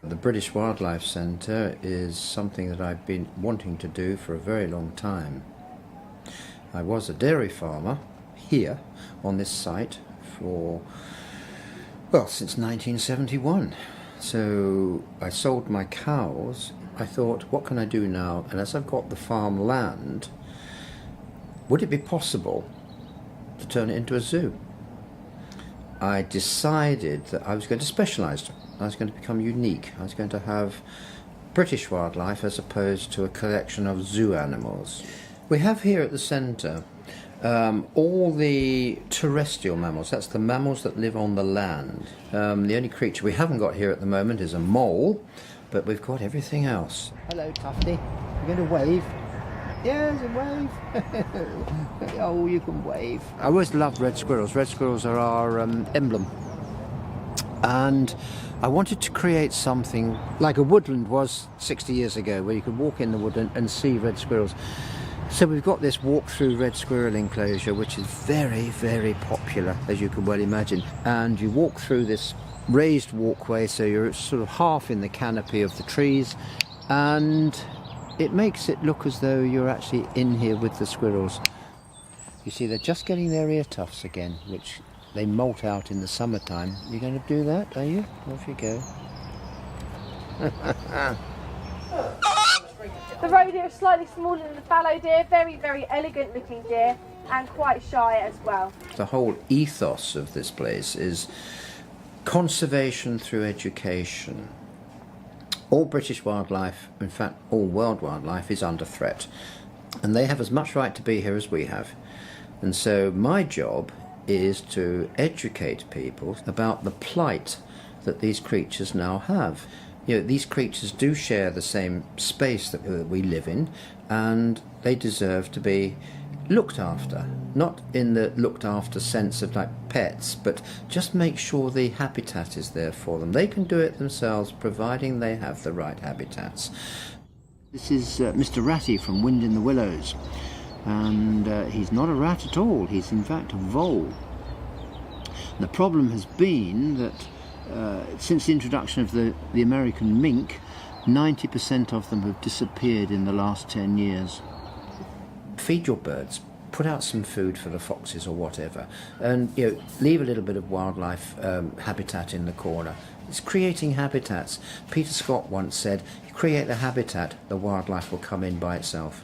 The British Wildlife Centre is something that I've been wanting to do for a very long time. I was a dairy farmer here on this site for, well, since 1971. So I sold my cows. I thought, what can I do now? And as I've got the farm land, would it be possible to turn it into a zoo? I decided that I was going to specialise. I was going to become unique. I was going to have British wildlife as opposed to a collection of zoo animals. We have here at the centre all the terrestrial mammals. That's the mammals that live on the land. The only creature we haven't got here at the moment is a mole, but we've got everything else. Hello, Tufty. You going to wave? Yes, a wave. Oh, you can wave. I always loved red squirrels. Red squirrels are our emblem. And I wanted to create something like a woodland was 60 years ago, where you could walk in the woodland and see red squirrels. So we've got this walk-through red squirrel enclosure, which is very, very popular, as you can well imagine. And you walk through this raised walkway, so you're sort of half in the canopy of the trees, and it makes it look as though you're actually in here with the squirrels. You see, they're just getting their ear tufts again, which they molt out in the summertime. You're going to do that, are you? Off you go. The roe deer is slightly smaller than the fallow deer, very, very elegant looking deer, and quite shy as well. The whole ethos of this place is conservation through education. All British wildlife, in fact all world wildlife, is under threat, and they have as much right to be here as we have. And so my job is to educate people about the plight that these creatures now have. You know, these creatures do share the same space that we live in, and they deserve to be looked after. Not in the looked after sense of like pets, but just make sure the habitat is there for them. They can do it themselves, providing they have the right habitats. This is Mr. Ratty from Wind in the Willows, and he's not a rat at all. He's in fact a vole. The problem has been that since the introduction of the American mink, 90% of them have disappeared in the last 10 years. Feed your birds, put out some food for the foxes or whatever, and leave a little bit of wildlife habitat in the corner. It's creating habitats. Peter Scott once said, you create the habitat, the wildlife will come in by itself.